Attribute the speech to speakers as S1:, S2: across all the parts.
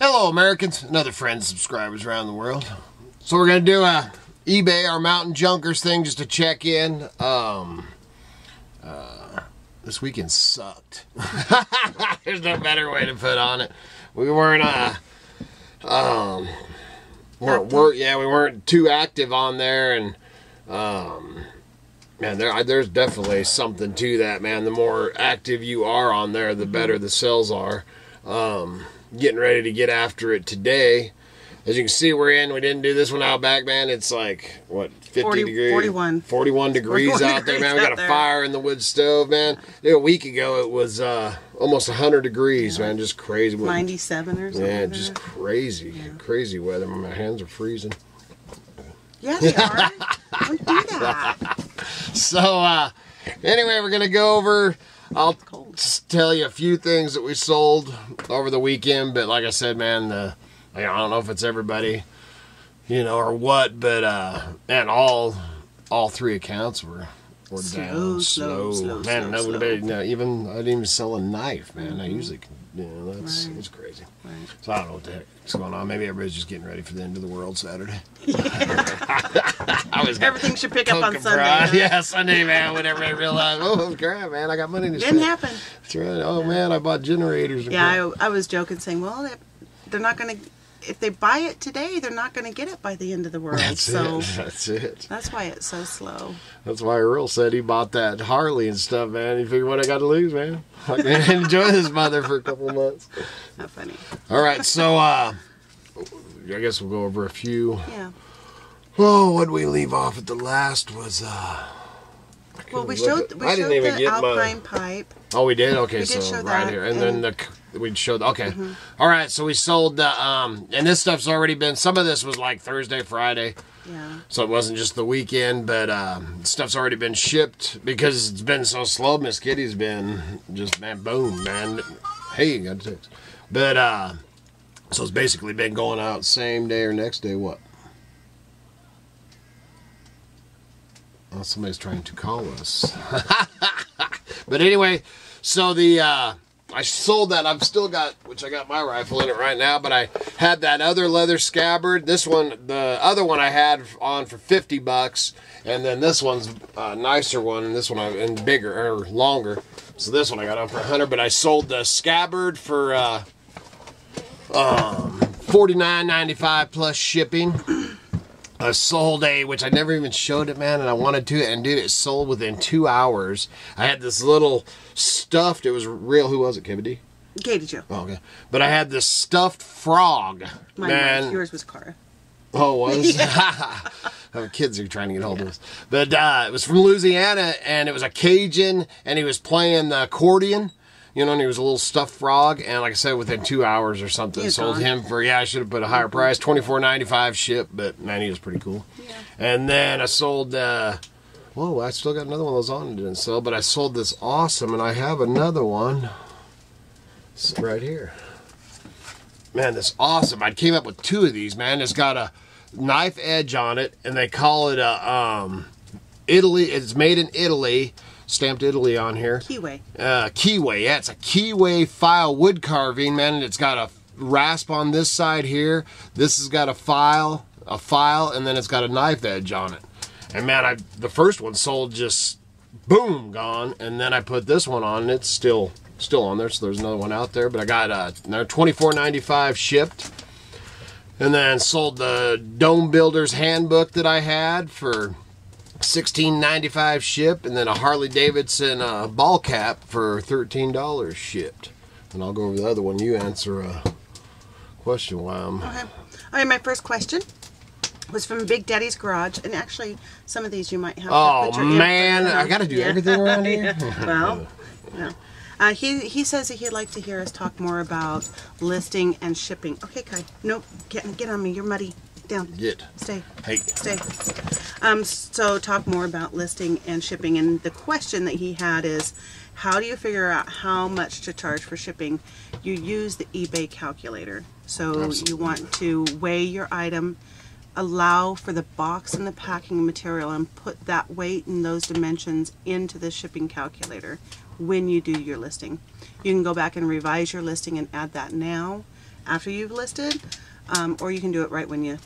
S1: Hello, Americans and other friends and subscribers around the world. So we're going to do a eBay, our Mountain Junkers thing, just to check in. This weekend sucked. There's no better way to put on it. We weren't, we weren't too active on there, and, man, there's definitely something to that, man. The more active you are on there, the better the sales are. Getting ready to get after it today. As you can see, we didn't do this one out back, man. It's like, what, 50 degrees? 41 degrees out there, man. We got a fire in the wood stove, man. A week ago, it was almost 100 degrees, man. Just crazy.
S2: 97 or something.
S1: Yeah, just crazy. Yeah. Crazy weather. My hands are freezing.
S2: Yeah, they are. Don't do that.
S1: So, anyway, we're going to go over... I'll just tell you a few things that we sold over the weekend, but like I said, man, I don't know if it's everybody, or what, but and all three accounts were down. Slow. Man, nobody, I didn't even sell a knife, man. I usually can, it's crazy.
S2: Right.
S1: So I don't know what the heck is going on. Maybe everybody's just getting ready for the end of the world Saturday.
S2: Everything should pick up on Sunday.
S1: Huh? Yeah, Sunday, man, when everybody realized, oh, crap, man, I got money to spend.
S2: Didn't happen.
S1: That's right. Oh, man, I bought generators.
S2: Yeah, I was joking, saying, well, they're not going to, if they buy it today, they're not going to get it by the end of the world.
S1: That's it.
S2: That's why it's so slow.
S1: That's why Earl said he bought that Harley and stuff, man. He figured, what I got to lose, man? I can enjoy this mother for a couple of months.
S2: Not funny.
S1: All right, so I guess we'll go over a few.
S2: Yeah.
S1: Oh, what did we leave off at the last was...
S2: well, we showed the Alpine pipe.
S1: Oh, we did? Okay,
S2: we did
S1: so
S2: show
S1: right
S2: that,
S1: here. And then we showed... Okay. All right, so we sold the... and this stuff's already been... Some of this was like Thursday, Friday.
S2: Yeah.
S1: So it wasn't just the weekend, but stuff's already been shipped because it's been so slow. Miss Kitty's been just, man, boom, man. Hey, you got a text. But, so it's basically been going out same day or next day, what? Oh, somebody's trying to call us. But anyway, so I sold that. I've still got, which I got my rifle in it right now, but I had that other leather scabbard. This one, the other one I had on for $50, and then this one's a nicer one, and this one and bigger or longer. So this one I got on for $100, but I sold the scabbard for $49.95 plus shipping. I sold which I never even showed it, man, and I wanted to, and dude, it sold within 2 hours. I had this little stuffed, it was real, who was it, Katie?
S2: Katie Jo.
S1: Oh, okay. But I had this stuffed frog.
S2: Mine was, yours was Cara.
S1: Oh, it was? Yeah. Kids are trying to get hold of this. But it was from Louisiana, and it was a Cajun, and he was playing the accordion. And he was a little stuffed frog, and like I said, within 2 hours or something, sold him for, I should have put a higher price, $24.95 ship, but man, he was pretty cool. Yeah. And then I sold, whoa, I still got another one of those on and didn't sell, but I sold this awesome, and I have another one right here. Man, this awesome. I came up with two of these, man. It's got a knife edge on it, and they call it a, Italy, it's made in Italy. Stamped Italy on here.
S2: Keyway.
S1: Keyway, yeah, it's a Keyway file wood carving, man, and it's got a rasp on this side here. This has got a file, and then it's got a knife edge on it. And man, the first one sold just boom, gone, and then I put this one on, and it's still on there, so there's another one out there, but I got another $24.95 shipped. And then sold the Dome Builder's Handbook that I had for $16.95 shipped, and then a Harley Davidson ball cap for $13 shipped. And I'll go over the other one. You answer a question while I'm...
S2: Okay. All right, my first question was from Big Daddy's Garage, and actually some of these you might have to put your
S1: man, I got to do everything around here.
S2: Well, no. He says that he'd like to hear us talk more about listing and shipping. Okay, Kai. Nope. Get on me. You're muddy. Down. Stay.
S1: Hey.
S2: Stay. So talk more about listing and shipping. And the question that he had is, how do you figure out how much to charge for shipping? You use the eBay calculator. So you want to weigh your item, allow for the box and the packing material, and put that weight and those dimensions into the shipping calculator when you do your listing. You can go back and revise your listing and add that now, after you've listed, or you can do it right when you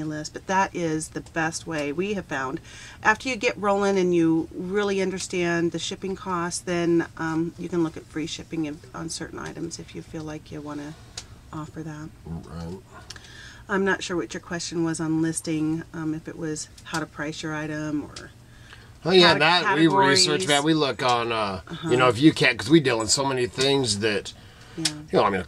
S2: list. But that is the best way we have found. After you get rolling and you really understand the shipping costs, then you can look at free shipping on certain items if you feel like you want to offer that.
S1: Right.
S2: I'm not sure what your question was on listing, if it was how to price your item or...
S1: Oh yeah, that we
S2: categories.
S1: research that. We look on, you know, if you can't, because we deal in so many things that,
S2: Yeah.
S1: you know, I mean,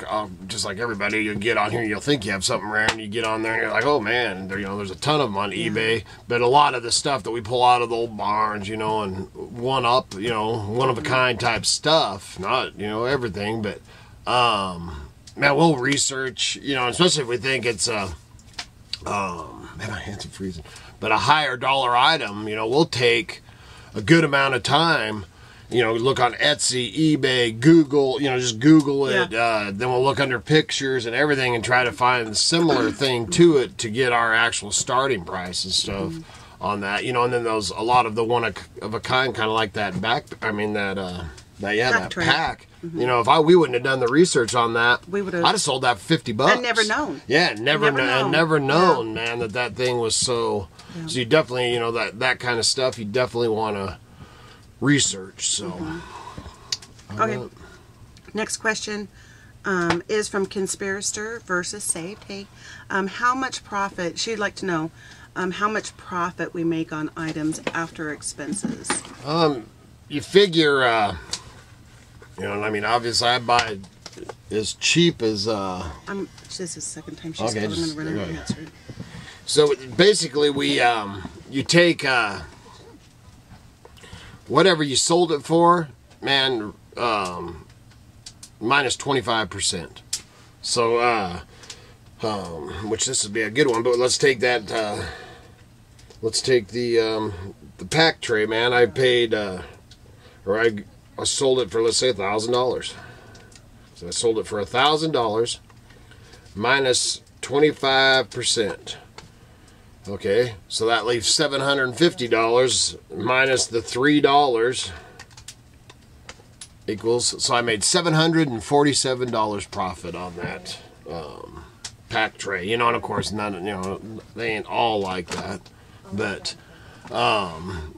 S1: just like everybody, you get on here, you'll think you have something rare, and you get on there, and you're like, oh man, there, you know, there's a ton of them on eBay. But a lot of the stuff that we pull out of the old barns, you know, and one of a kind type stuff, not, you know, everything, but man, we'll research, you know, especially if we think it's man, my hands are freezing. But a higher dollar item, you know, we'll take a good amount of time, you know, look on Etsy, eBay, Google, you know, just Google it.
S2: Yeah.
S1: Then we'll look under pictures and everything and try to find a similar thing to it to get our actual starting price and stuff on that, you know. And then those, a lot of the one of a kind of like that that
S2: tray.
S1: pack. You know, if we wouldn't have done the research on that,
S2: we would have.
S1: I'd have sold that for $50.
S2: And never known.
S1: Yeah, never known,
S2: Yeah.
S1: man, that thing was so.
S2: Yeah.
S1: So you definitely, you know, that kind of stuff, you definitely want to research. So.
S2: Okay. Next question is from Conspirator versus Saved. Hey, how much profit? She'd like to know how much profit we make on items after expenses.
S1: You figure. You know, I mean, obviously, I buy as cheap as.
S2: This is the second time she's
S1: Okay,
S2: called. I'm going to run out of answer.
S1: So basically, you take whatever you sold it for, man, minus 25%. So, which this would be a good one, but let's take that. Let's take the pack tray, man. I paid, I sold it for, let's say, $1,000. So I sold it for $1,000 minus 25%. Okay, so that leaves $750 minus the $3 equals. So I made $747 profit on that pack tray. You know, and of course, none. You know, they ain't all like that, but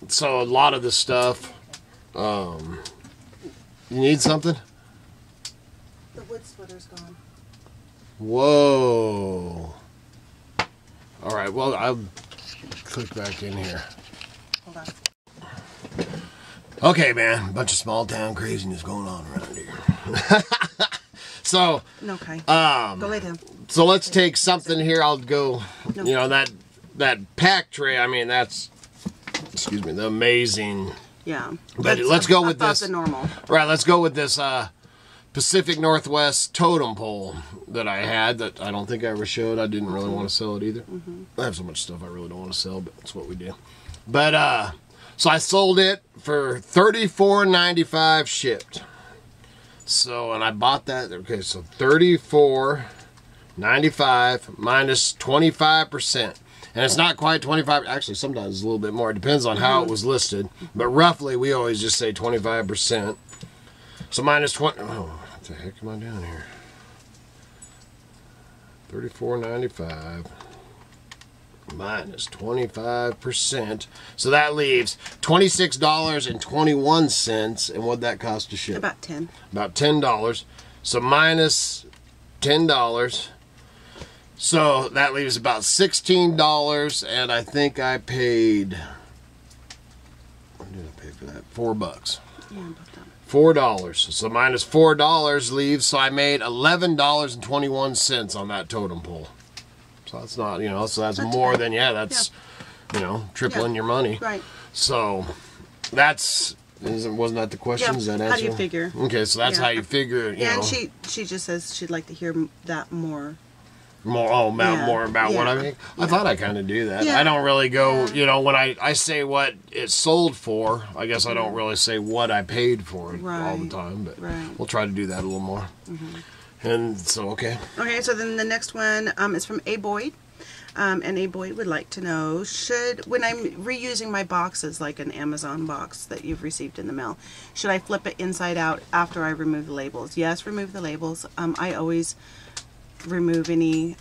S1: so a lot of the stuff. You need something?
S2: The wood splitter's gone.
S1: Whoa. All right, well, I'll click back in here.
S2: Hold on.
S1: Okay, man, bunch of small town craziness going on around here. So,
S2: Okay. Go lay down.
S1: so let's take something here. I'll go,
S2: No.
S1: you know, that pack tray, I mean, that's, excuse me, the amazing.
S2: Yeah.
S1: But let's go with
S2: above
S1: this.
S2: the normal.
S1: Right, let's go with this Pacific Northwest totem pole that I had that I don't think I ever showed. I didn't really want to sell it either. I have so much stuff I really don't want to sell, but that's what we do. But so I sold it for $34.95 shipped. So, and I bought that. Okay, so $34.95 minus 25%. And it's not quite 25. Actually, sometimes it's a little bit more. It depends on how it was listed. But roughly, we always just say 25%. So minus 20. Oh, what the heck am I doing here? $34.95 minus 25%. So that leaves $26.21. And what'd that cost to ship?
S2: About 10.
S1: About $10. So minus $10. So that leaves about $16, and I think I paid. What did I pay for that? $4.
S2: Yeah, about that.
S1: $4. So minus $4 leaves. So I made $11.21 on that totem pole. So that's not, you know, so that's more than, that's, you know, tripling your money.
S2: Right.
S1: So that's. Wasn't that the question?
S2: Yeah.
S1: Is that
S2: How
S1: answer?
S2: do you figure?
S1: Okay, so that's
S2: Yeah.
S1: how you figure. You know.
S2: And she just says she'd like to hear that more.
S1: More about what I
S2: Yeah.
S1: make. I thought I kind of do that.
S2: Yeah.
S1: I don't really go, you know, when I say what it sold for, I guess I don't really say what I paid for it all the
S2: Right.
S1: time, but
S2: Right.
S1: we'll try to do that a little more. And so, okay.
S2: Okay, so then the next one is from A. Boyd. And A. Boyd would like to know, when I'm reusing my boxes, like an Amazon box that you've received in the mail, should I flip it inside out after I remove the labels? Yes, remove the labels. I always remove any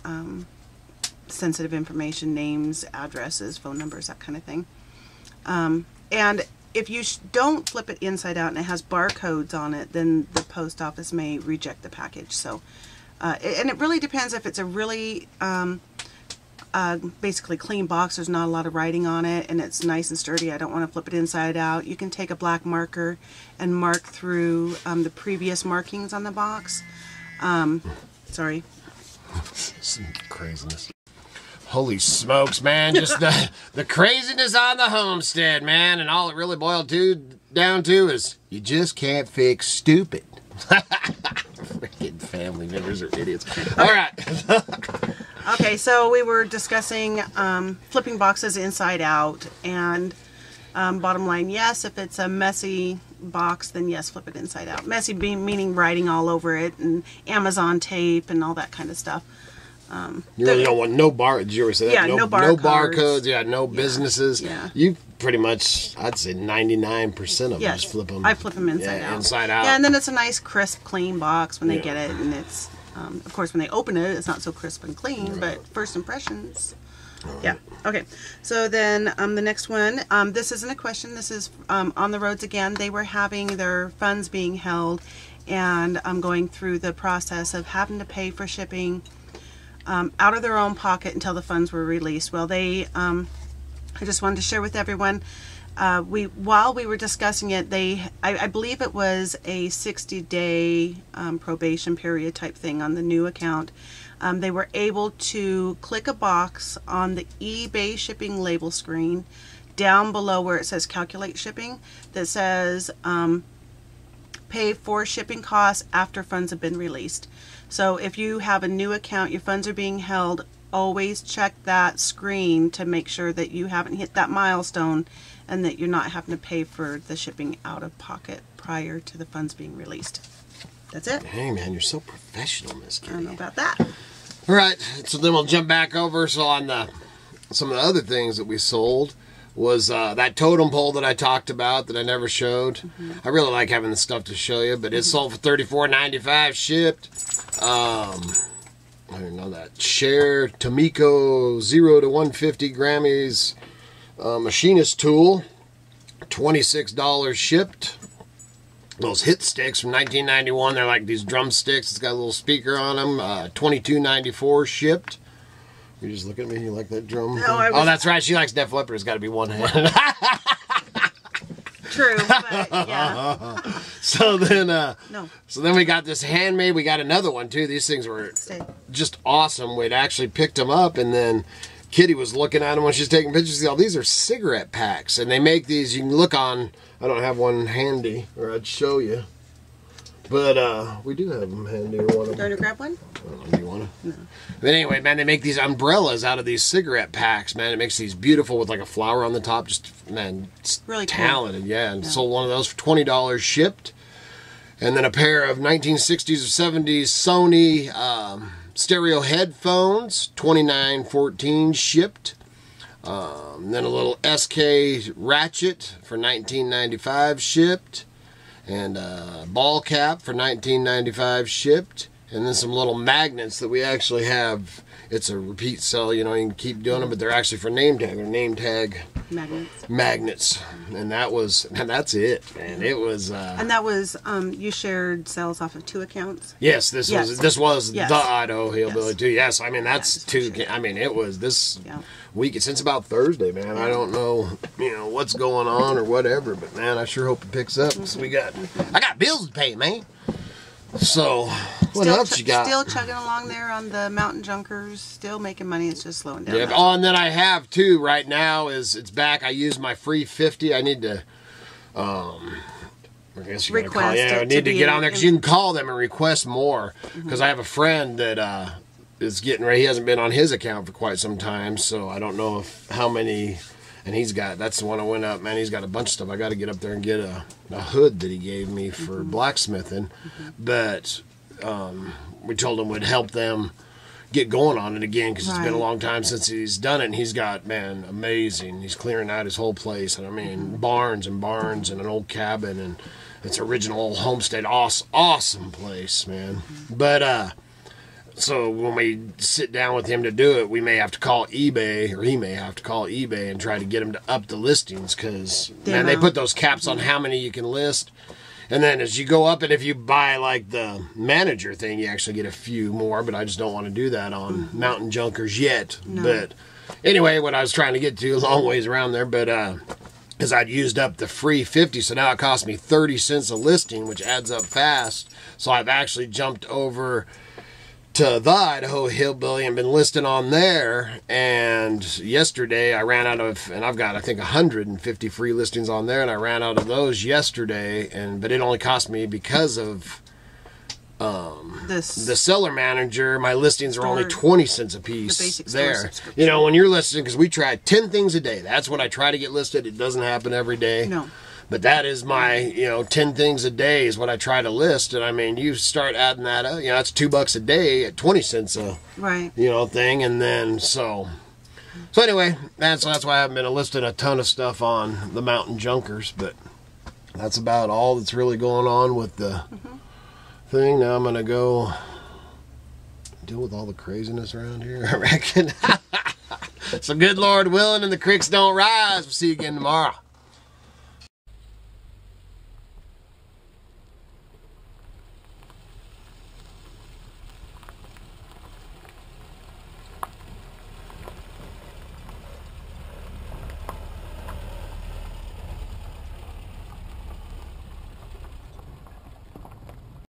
S2: sensitive information, names, addresses, phone numbers, that kind of thing. And if you don't flip it inside out and it has barcodes on it, then the post office may reject the package. So, and it really depends if it's a really basically clean box. There's not a lot of writing on it and it's nice and sturdy. I don't want to flip it inside out. You can take a black marker and mark through the previous markings on the box. Sorry.
S1: Some craziness. Holy smokes, man. Just the craziness on the homestead, man. And all it really boiled down to is you just can't fix stupid. Freaking family members are idiots. All right.
S2: Okay, so we were discussing flipping boxes inside out. And bottom line, yes, if it's a messy box, then yes, flip it inside out. Messy meaning writing all over it and Amazon tape and all that kind of stuff.
S1: You really don't want no bar. Did you ever say that?
S2: Yeah, no
S1: barcodes. Yeah, no businesses.
S2: Yeah.
S1: You pretty much, I'd say 99% of them
S2: Yes,
S1: just flip them.
S2: I flip them inside out.
S1: Inside out.
S2: Yeah, and then it's a nice, crisp, clean box when they get it, and it's, of course, when they open it, it's not so crisp and clean. But first impressions. Yeah. Okay. So then the next one. This isn't a question. This is on the roads again. They were having their funds being held, and going through the process of having to pay for shipping out of their own pocket until the funds were released. Well, they, I just wanted to share with everyone, while we were discussing it, I believe it was a 60-day probation period type thing on the new account. They were able to click a box on the eBay shipping label screen down below where it says calculate shipping that says pay for shipping costs after funds have been released. So if you have a new account, your funds are being held, always check that screen to make sure that you haven't hit that milestone and that you're not having to pay for the shipping out of pocket prior to the funds being released. That's it.
S1: Hey man, you're so professional, Miss Kitty.
S2: I don't know about that.
S1: All right, so then we'll jump back over. So on some of the other things that we sold was that totem pole that I talked about that I never showed. I really like having the stuff to show you, but it sold for $34.95 shipped. I didn't know that. Share Tomiko 0 to 150 Grammys machinist tool, $26 shipped. Those hit sticks from 1991, they're like these drumsticks. It's got a little speaker on them. $22.94 shipped. You just look at me. You like that drum?
S2: No,
S1: Oh, that's right. She likes Def Leppard. It's got to be one hand.
S2: True, but yeah.
S1: So then,
S2: No.
S1: So then we got this handmade. We got another one too. These things were just awesome. We'd actually picked them up, and then Kitty was looking at them when she's taking pictures. Oh, these are cigarette packs, and they make these. You can look on. I don't have one handy, or I'd show you. But we do have them handy. Or one of
S2: Do you
S1: them.
S2: want to grab one?
S1: I don't know, do you want to? No. But anyway, man, they make these umbrellas out of these cigarette packs, man. It makes these beautiful with like a flower on the top. Just, man, it's
S2: really
S1: talented.
S2: Cool.
S1: Yeah, and sold one of those for $20 shipped. And then a pair of 1960s or 70s Sony stereo headphones, $29.14 shipped. Then a little SK ratchet for $19.95 shipped. And a ball cap for $19.95 shipped. And then some little magnets that we actually have. It's a repeat sell, you know, you can keep doing them, but they're actually for name tag. They're name tag magnets. And that's it, man. It was
S2: and that was you shared sales off of 2 accounts?
S1: Yes, this was the Idaho Hillbilly too. Yes, I mean that's 2. I mean it was this week since about Thursday, man. I don't know, what's going on or whatever, but man, I sure hope it picks up. So I got bills to pay, man. So, what else you got?
S2: Still chugging along there on the Mountain Junkers, still making money. It's just slowing down.
S1: Yeah. Oh, and then I have too right now it's back. I use my free 50. I need to, I guess you
S2: request.
S1: I need to get on there because you can call them and request more. Because I have a friend that is getting ready. He hasn't been on his account for quite some time, so I don't know how many. And that's the one I went up, man. He's got a bunch of stuff. I got to get up there and get a hood that he gave me for blacksmithing. But we told him we'd help them get going on it again because it's been a long time since he's done it. And he's got, man, amazing. He's clearing out his whole place. And I mean, barns and an old cabin. And it's original old homestead. Awesome place, man. But So when we sit down with him to do it, we may have to call eBay, or he may have to call eBay and try to get him to up the listings, because man, they put those caps on how many you can list. And then as you go up, and if you buy like the manager thing, you actually get a few more, but I just don't want to do that on Mountain Junkers yet. No. But anyway, what I was trying to get to, a long ways around there, but is I'd used up the free 50, so now it costs me 30 cents a listing, which adds up fast. So I've actually jumped over to the Idaho Hillbilly and been listing on there. And yesterday I ran out of, and I've got I think 150 free listings on there, and I ran out of those yesterday. But it only cost me, because of the seller manager, my listings are only 20 cents a piece there. You know, when you're listing, because we try 10 things a day. That's what I try to get listed. It doesn't happen every day.
S2: No.
S1: But that is my, 10 things a day is what I try to list. And I mean, you start adding that up, that's $2 a day at 20 cents a, thing. And then, so anyway, that's why I haven't been listing a ton of stuff on the Mountain Junkers. But that's about all that's really going on with the thing. Now I'm going to go deal with all the craziness around here, I reckon. So good Lord willing and the creeks don't rise. We'll see you again tomorrow.